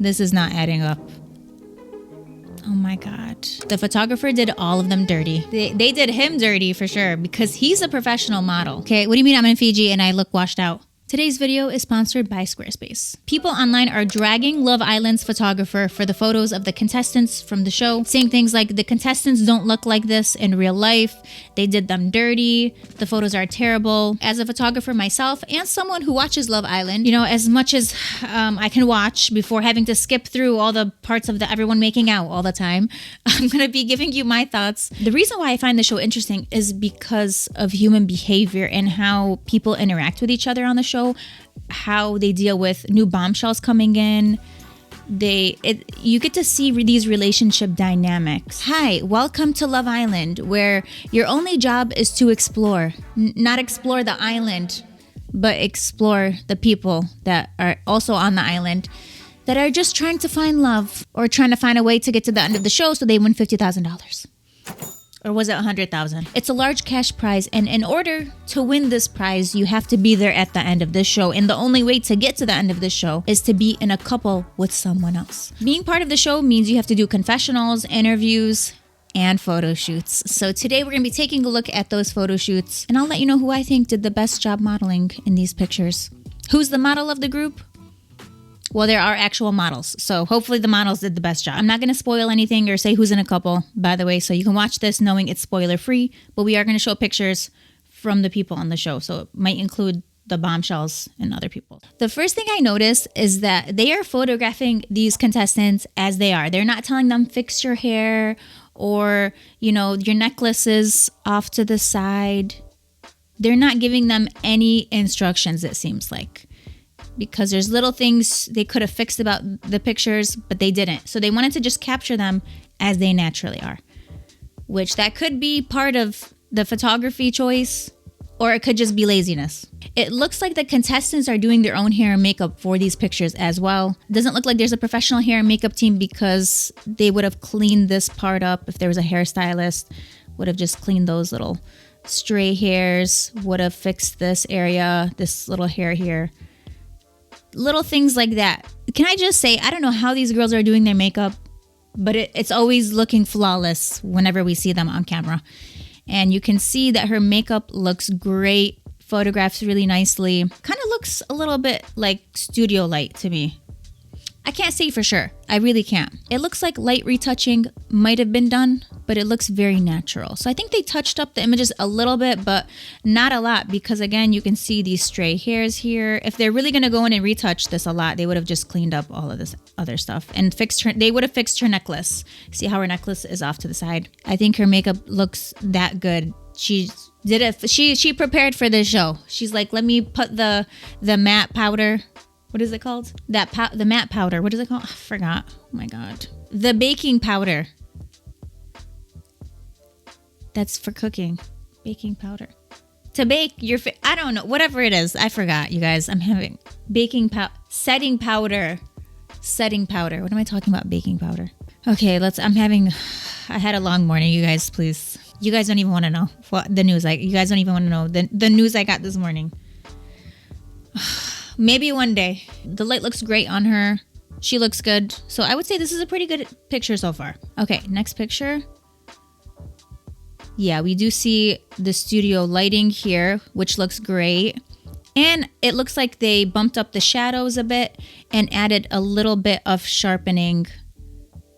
This is not adding up. Oh my God. The photographer did all of them dirty. They did him dirty for sure because he's a professional model. Okay, what do you mean I'm in Fiji and I look washed out? Today's video is sponsored by Squarespace. People online are dragging Love Island's photographer for the photos of the contestants from the show, saying things like the contestants don't look like this in real life, they did them dirty, the photos are terrible. As a photographer myself and someone who watches Love Island, you know, as much as I can watch before having to skip through all the parts of everyone making out all the time, I'm gonna be giving you my thoughts. The reason why I find the show interesting is because of human behavior and how people interact with each other on the show. How they deal with new bombshells coming in. You get to see these relationship dynamics. Hi, welcome to Love Island, where your only job is to explore. Not explore the island, but explore the people that are also on the island that are just trying to find love or trying to find a way to get to the end of the show so they win $50,000. Or was it 100,000? It's a large cash prize, and in order to win this prize, you have to be there at the end of this show. And the only way to get to the end of the show is to be in a couple with someone else. Being part of the show means you have to do confessionals, interviews, and photo shoots. So today we're going to be taking a look at those photo shoots, and I'll let you know who I think did the best job modeling in these pictures. Who's the model of the group? Well, there are actual models, so hopefully the models did the best job. I'm not going to spoil anything or say who's in a couple, by the way, so you can watch this knowing it's spoiler-free, but we are going to show pictures from the people on the show, so it might include the bombshells and other people. The first thing I noticed is that they are photographing these contestants as they are. They're not telling them, fix your hair, or, you know, your necklace is off to the side. They're not giving them any instructions, it seems like. Because there's little things they could have fixed about the pictures, but they didn't. So they wanted to just capture them as they naturally are, which that could be part of the photography choice, or it could just be laziness. It looks like the contestants are doing their own hair and makeup for these pictures as well. It doesn't look like there's a professional hair and makeup team because they would have cleaned this part up. If there was a hairstylist, would have just cleaned those little stray hairs, would have fixed this area, this little hair here. Little things like that. Can I just say, I don't know how these girls are doing their makeup, but it's always looking flawless whenever we see them on camera. And you can see that her makeup looks great, photographs really nicely. Kind of looks a little bit like studio light to me. I can't say for sure. I really can't. It looks like light retouching might have been done, but it looks very natural. So I think they touched up the images a little bit, but not a lot because again, you can see these stray hairs here. If they're really gonna go in and retouch this a lot, they would have just cleaned up all of this other stuff and they would have fixed her necklace. See how her necklace is off to the side? I think her makeup looks that good. She did it. She prepared for this show. She's like, let me put the matte powder. What is it called? The matte powder. What is it called? I forgot. Oh my God. The baking powder. That's for cooking. Baking powder. To bake your I don't know. Whatever it is. I forgot, you guys. I'm having setting powder. Setting powder. What am I talking about? Baking powder. Okay, I had a long morning, you guys, please. You guys don't even want to know what the news you guys don't even want to know the news I got this morning. Maybe one day. The light looks great on her. She looks good. So I would say this is a pretty good picture so far. Okay, next picture. Yeah, we do see the studio lighting here, which looks great. And it looks like they bumped up the shadows a bit and added a little bit of sharpening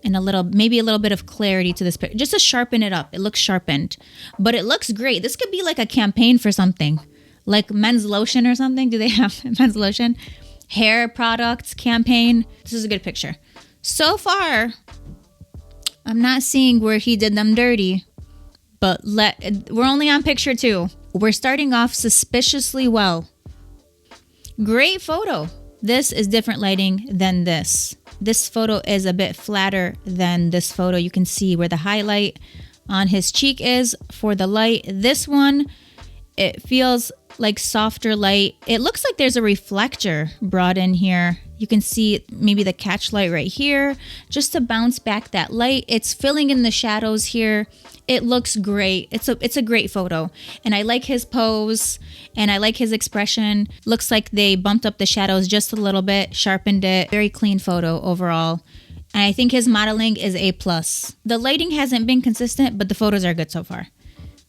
and maybe a little bit of clarity to this picture. Just to sharpen it up. It looks sharpened. But it looks great. This could be like a campaign for something. Like men's lotion or something. Do they have men's lotion? Hair products campaign. This is a good picture. So far, I'm not seeing where he did them dirty, but we're only on picture 2. We're starting off suspiciously well. Great photo. This is different lighting than this. This photo is a bit flatter than this photo. You can see where the highlight on his cheek is for the light. This one, it feels like softer light. It looks like there's a reflector brought in here You can see maybe the catch light right here, just to bounce back that light. It's filling in the shadows here. It looks great. It's a great photo. And I like his pose and I like his expression. Looks like they bumped up the shadows just a little bit, sharpened it. Very clean photo overall. And I think his modeling is A+. The lighting hasn't been consistent, but the photos are good so far.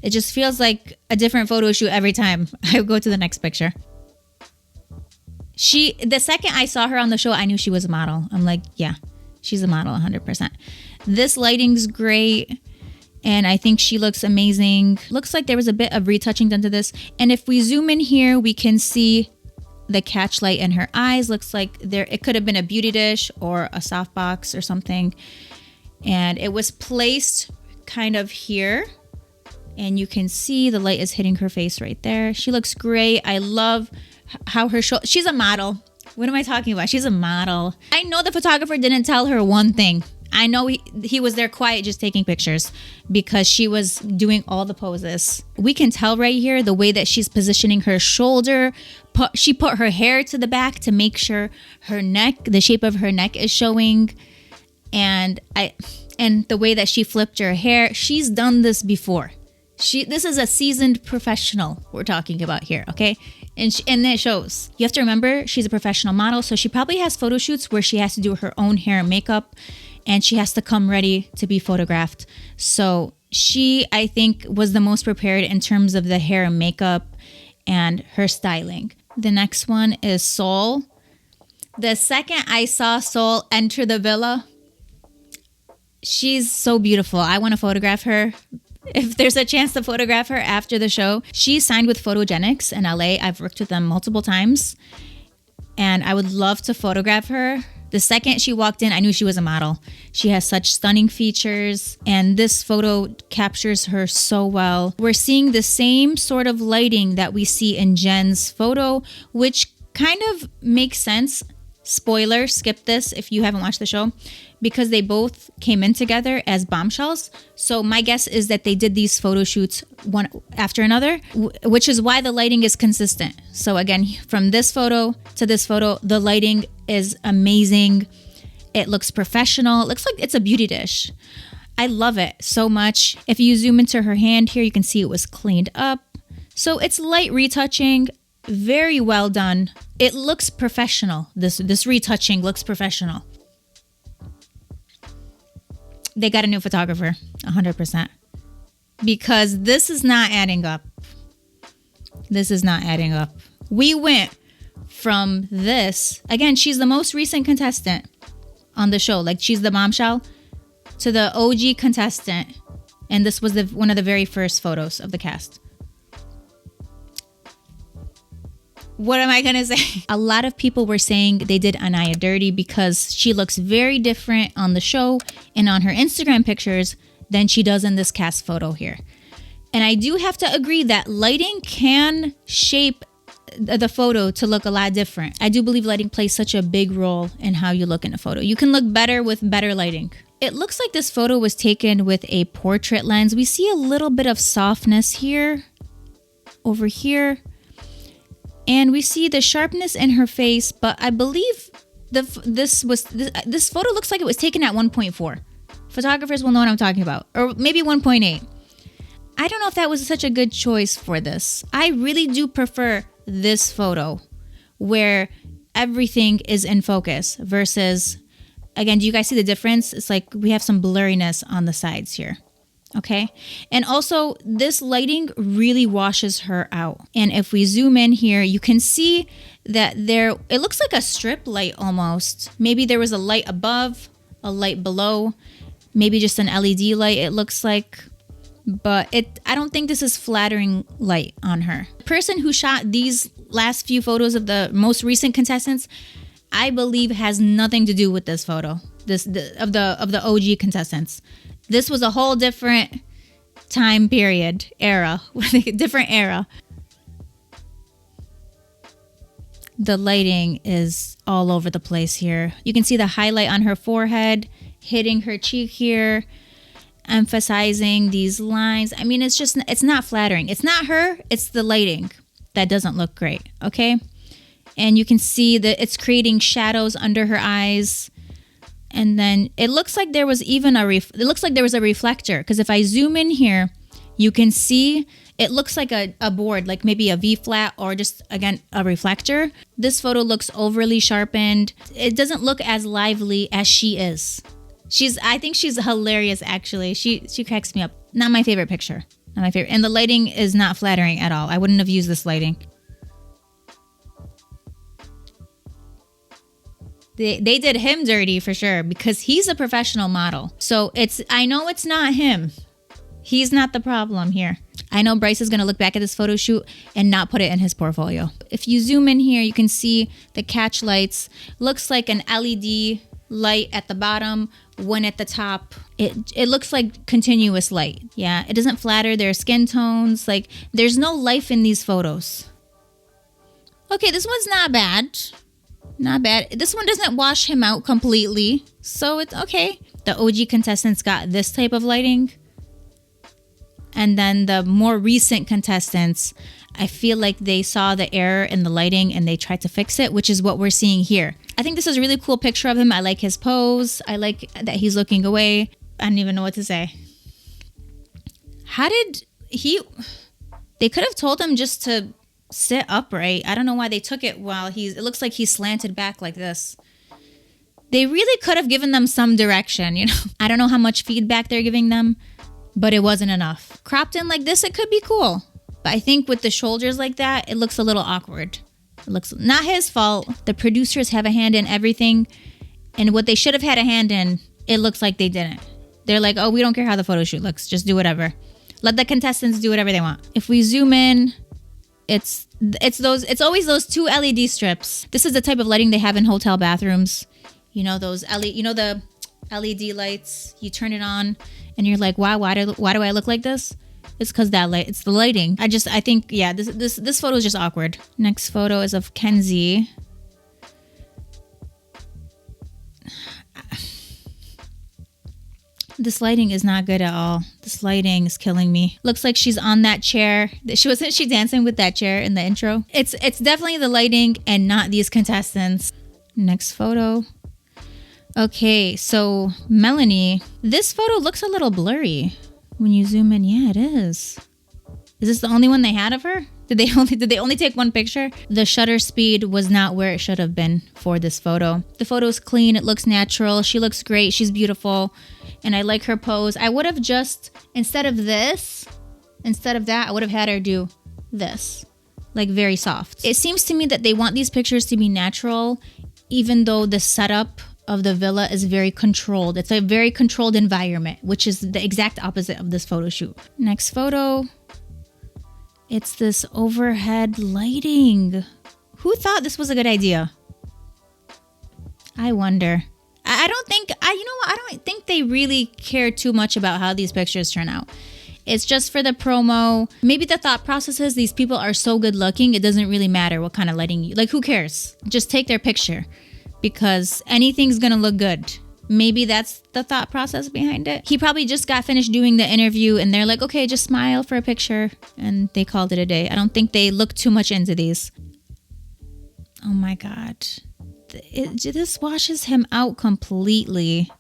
It just feels like a different photo shoot every time. I go to the next picture. The second I saw her on the show, I knew she was a model. I'm like, yeah, she's a model 100%. This lighting's great. And I think she looks amazing. Looks like there was a bit of retouching done to this. And if we zoom in here, we can see the catch light in her eyes. Looks like it could have been a beauty dish or a softbox or something. And it was placed kind of here. And you can see the light is hitting her face right there. She looks great. I love how her shoulder... She's a model. What am I talking about? She's a model. I know the photographer didn't tell her one thing. I know he was there quiet just taking pictures because she was doing all the poses. We can tell right here the way that she's positioning her shoulder. She put her hair to the back to make sure her neck, the shape of her neck is showing. And the way that she flipped her hair, she's done this before. This is a seasoned professional we're talking about here, okay? And it shows. You have to remember, she's a professional model, so she probably has photo shoots where she has to do her own hair and makeup, and she has to come ready to be photographed. So she, I think, was the most prepared in terms of the hair and makeup and her styling. The next one is Sol. The second I saw Sol enter the villa, she's so beautiful. I want to photograph her. If there's a chance to photograph her after the show. She's signed with Photogenics in LA. I've worked with them multiple times. And I would love to photograph her. The second she walked in, I knew she was a model. She has such stunning features. And this photo captures her so well. We're seeing the same sort of lighting that we see in Jen's photo, which kind of makes sense. Spoiler, skip this if you haven't watched the show, because they both came in together as bombshells. So my guess is that they did these photo shoots one after another, which is why the lighting is consistent. So again, from this photo to this photo, the lighting is amazing. It looks professional. It looks like it's a beauty dish. I love it so much. If you zoom into her hand here, you can see it was cleaned up. So it's light retouching. Very well done. It looks professional. This retouching looks professional. They got a new photographer, 100%. Because this is not adding up. This is not adding up. We went from this, again, she's the most recent contestant on the show. Like, she's the bombshell, to the OG contestant. And this was one of the very first photos of the cast. What am I going to say? A lot of people were saying they did Anaya dirty because she looks very different on the show and on her Instagram pictures than she does in this cast photo here. And I do have to agree that lighting can shape the photo to look a lot different. I do believe lighting plays such a big role in how you look in a photo. You can look better with better lighting. It looks like this photo was taken with a portrait lens. We see a little bit of softness here, over here. And we see the sharpness in her face, but I believe this photo looks like it was taken at 1.4. Photographers will know what I'm talking about. Or maybe 1.8. I don't know if that was such a good choice for this. I really do prefer this photo where everything is in focus versus, again, do you guys see the difference? It's like we have some blurriness on the sides here. Okay. And also this lighting really washes her out. And if we zoom in here, you can see that it looks like a strip light almost. Maybe there was a light above, a light below, maybe just an LED light it looks like. But I don't think this is flattering light on her. The person who shot these last few photos of the most recent contestants, I believe has nothing to do with this photo. Of the OG contestants. This was a whole different time period, different era. The lighting is all over the place here. You can see the highlight on her forehead, hitting her cheek here, emphasizing these lines. I mean, it's not flattering. It's not her, it's the lighting that doesn't look great, okay? And you can see that it's creating shadows under her eyes. And then it looks like there was even it looks like there was a reflector, because if I zoom in here, you can see it looks like a board, like maybe a V flat or just, again, a reflector. This photo looks overly sharpened. It doesn't look as lively as she is. I think she's hilarious, actually. She cracks me up. Not my favorite picture. Not my favorite. And the lighting is not flattering at all. I wouldn't have used this lighting. They did him dirty for sure, because he's a professional model. So I know it's not him. He's not the problem here. I know Bryce is going to look back at this photo shoot and not put it in his portfolio. If you zoom in here, you can see the catch lights. Looks like an LED light at the bottom, one at the top. It looks like continuous light. Yeah, it doesn't flatter their skin tones. Like, there's no life in these photos. Okay, this one's not bad. Not bad. This one doesn't wash him out completely, so it's okay. The OG contestants got this type of lighting. And then the more recent contestants, I feel like they saw the error in the lighting and they tried to fix it, which is what we're seeing here. I think this is a really cool picture of him. I like his pose. I like that he's looking away. I don't even know what to say. They could have told him just to sit upright. I don't know why they took it while it looks like he's slanted back like this. They really could have given them some direction, you know? I don't know how much feedback they're giving them, but it wasn't enough. Cropped in like this, it could be cool. But I think with the shoulders like that, it looks a little awkward. It looks not his fault. The producers have a hand in everything. And what they should have had a hand in, it looks like they didn't. They're like, oh, we don't care how the photo shoot looks. Just do whatever. Let the contestants do whatever they want. If we zoom in, it's always those two LED strips. This is the type of lighting they have in hotel bathrooms. You know, the LED lights, you turn it on and you're like, wow, why do I look like this? It's because it's the lighting. I think, yeah, this photo is just awkward. Next photo is of Kenzie. This lighting is not good at all. This lighting is killing me. Looks like she's on that chair. Wasn't she dancing with that chair in the intro? It's definitely the lighting and not these contestants. Next photo. Okay, so Melanie. This photo looks a little blurry when you zoom in. Yeah, it is. Is this the only one they had of her? Did they only take one picture? The shutter speed was not where it should have been for this photo. The photo's clean. It looks natural. She looks great. She's beautiful. And I like her pose. I would have just, instead of that, I would have had her do this. Like very soft. It seems to me that they want these pictures to be natural, even though the setup of the villa is very controlled. It's a very controlled environment, which is the exact opposite of this photo shoot. Next photo. It's this overhead lighting. Who thought this was a good idea? I wonder. I don't think they really care too much about how these pictures turn out. It's just for the promo. Maybe the thought process is these people are so good looking, it doesn't really matter what kind of lighting who cares? Just take their picture because anything's gonna look good. Maybe that's the thought process behind it. He probably just got finished doing the interview and they're like, okay, just smile for a picture. And they called it a day. I don't think they look too much into these. Oh my God. This washes him out completely.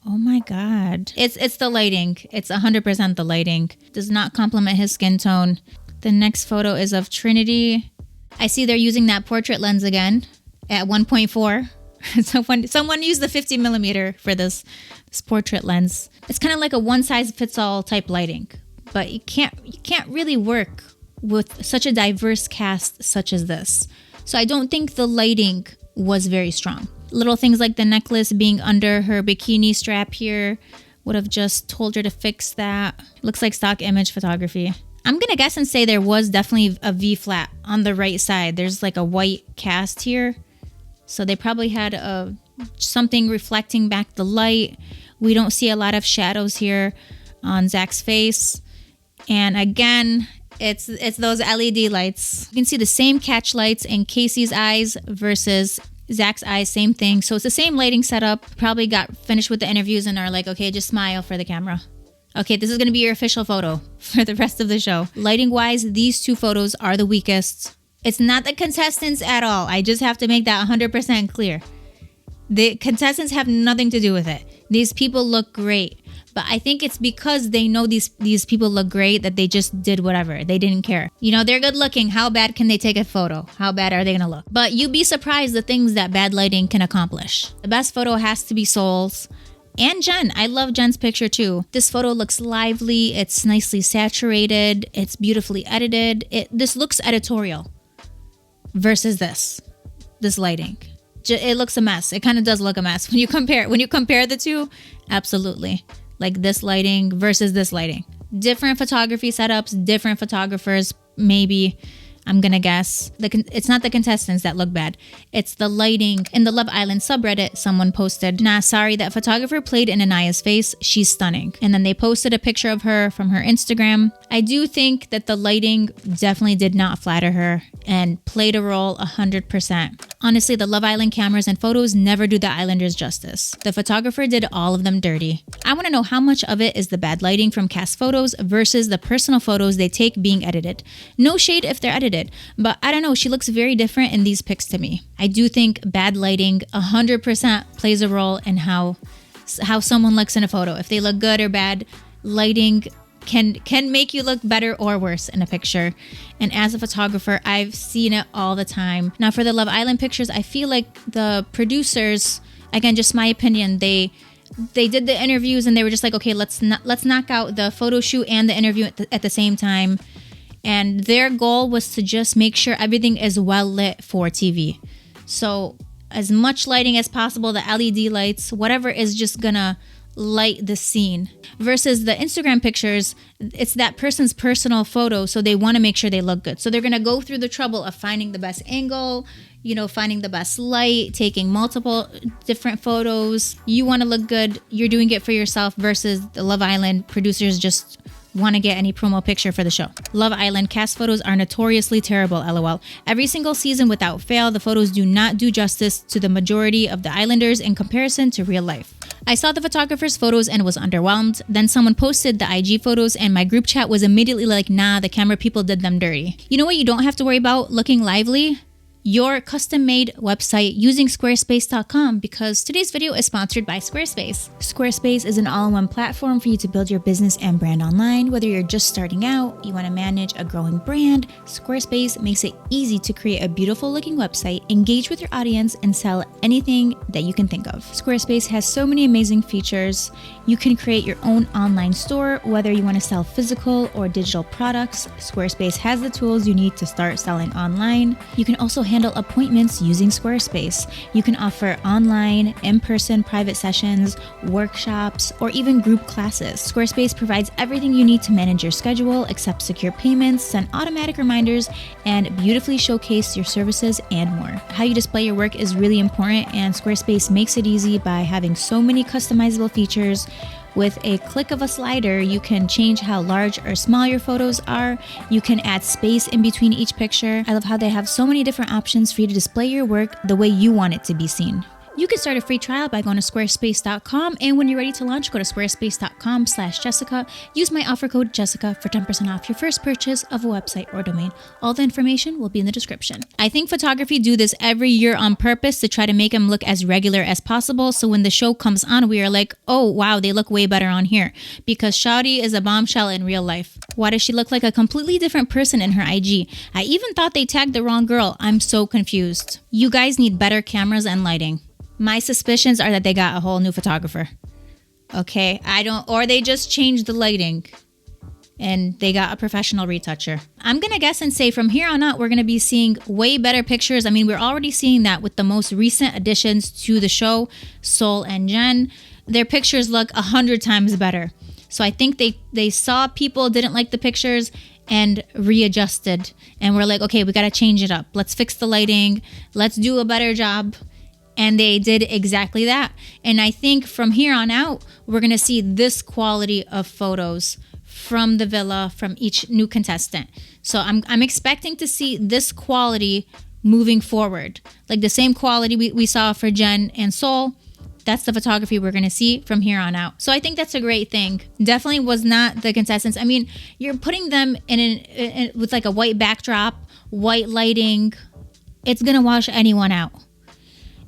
Oh my God. It's the lighting. It's 100% the lighting. Does not complement his skin tone. The next photo is of Trinity. I see they're using that portrait lens again at 1.4. Someone used the 50 millimeter for this portrait lens. It's kind of like a one size fits all type lighting, but you can't really work with such a diverse cast such as this. So I don't think the lighting was very strong. Little things like the necklace being under her bikini strap here would have just told her to fix that. Looks like stock image photography. I'm gonna guess and say there was definitely a V flat on the right side. There's like a white cast here. So they probably had something reflecting back the light. We don't see a lot of shadows here on Zach's face. And again, it's those LED lights. You can see the same catch lights in Casey's eyes versus Zach's eyes, same thing. So it's the same lighting setup. Probably got finished with the interviews and are like, okay, just smile for the camera. Okay, this is going to be your official photo for the rest of the show. Lighting wise, these two photos are the weakest. It's not the contestants at all. I just have to make that 100% clear. The contestants have nothing to do with it. These people look great. But I think it's because they know these people look great that they just did whatever. They didn't care. You know, they're good looking. How bad can they take a photo? How bad are they going to look? But you'd be surprised the things that bad lighting can accomplish. The best photo has to be Sol's. And Jen. I love Jen's picture too. This photo looks lively. It's nicely saturated. It's beautifully edited. This looks editorial versus this lighting. It looks a mess. It kind of does look a mess when you compare the two. Absolutely. Like this lighting versus this lighting. Different photography setups, different photographers, maybe. I'm gonna guess. It's not the contestants that look bad. It's the lighting. In the Love Island subreddit, someone posted, "Nah, sorry, that photographer played in Anaya's face. She's stunning." And then they posted a picture of her from her Instagram. I do think that the lighting definitely did not flatter her and played a role 100%. Honestly, the Love Island cameras and photos never do the Islanders justice. The photographer did all of them dirty. I want to know how much of it is the bad lighting from cast photos versus the personal photos they take being edited. No shade if they're edited, but I don't know, she looks very different in these pics to me. I do think bad lighting 100% plays a role in how someone looks in a photo. If they look good or bad, lighting can make you look better or worse in a picture. And as a photographer, I've seen it all the time. Now for the Love Island pictures, I feel like the producers, again, just my opinion, they did the interviews and they were just like, okay, let's knock out the photo shoot and the interview at the same time. And their goal was to just make sure everything is well lit for TV. So as much lighting as possible, the LED lights, whatever is just gonna light the scene. Versus the Instagram pictures, it's that person's personal photo, so they want to make sure they look good. So they're going to go through the trouble of finding the best angle, finding the best light, taking multiple different photos. You want to look good, you're doing it for yourself, versus the Love Island producers just want to get any promo picture for the show. Love Island cast photos are notoriously terrible, LOL. Every single season without fail, the photos do not do justice to the majority of the Islanders in comparison to real life. I saw the photographer's photos and was underwhelmed. Then someone posted the IG photos and my group chat was immediately like, nah, the camera people did them dirty. You know what you don't have to worry about looking lively? Your custom-made website using squarespace.com, because today's video is sponsored by Squarespace. Squarespace is an all-in-one platform for you to build your business and brand online. Whether you're just starting out, you want to manage a growing brand, Squarespace makes it easy to create a beautiful-looking website, engage with your audience, and sell anything that you can think of. Squarespace has so many amazing features. You can create your own online store, whether you want to sell physical or digital products. Squarespace has the tools you need to start selling online. You can also handle appointments using Squarespace. You can offer online, in-person private sessions, workshops, or even group classes. Squarespace provides everything you need to manage your schedule, accept secure payments, send automatic reminders, and beautifully showcase your services and more. How you display your work is really important, and Squarespace makes it easy by having so many customizable features. With a click of a slider, you can change how large or small your photos are. You can add space in between each picture. I love how they have so many different options for you to display your work the way you want it to be seen. You can start a free trial by going to squarespace.com, and when you're ready to launch, go to squarespace.com/Jessica. Use my offer code Jessica for 10% off your first purchase of a website or domain. All the information will be in the description. I think photography do this every year on purpose to try to make them look as regular as possible, so when the show comes on, we are like, oh wow, they look way better on here, because Shawty is a bombshell in real life. Why does she look like a completely different person in her IG? I even thought they tagged the wrong girl. I'm so confused. You guys need better cameras and lighting. My suspicions are that they got a whole new photographer. Okay, or they just changed the lighting and they got a professional retoucher. I'm gonna guess and say from here on out, we're gonna be seeing way better pictures. I mean, we're already seeing that with the most recent additions to the show, Sol and Jen. Their pictures look 100 times better. So I think they saw people didn't like the pictures and readjusted. And we're like, okay, we gotta change it up. Let's fix the lighting. Let's do a better job. And they did exactly that. And I think from here on out, we're going to see this quality of photos from the villa, from each new contestant. So I'm expecting to see this quality moving forward. Like the same quality we saw for Jen and Sol. that's the photography we're going to see from here on out. So I think that's a great thing. Definitely was not the contestants. I mean, you're putting them with like a white backdrop, white lighting. It's going to wash anyone out.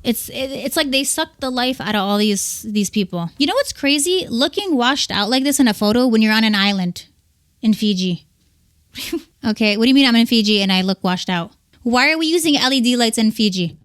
It's like they sucked the life out of all these people. You know what's crazy? Looking washed out like this in a photo when you're on an island in Fiji. Okay, what do you mean I'm in Fiji and I look washed out? Why are we using LED lights in Fiji?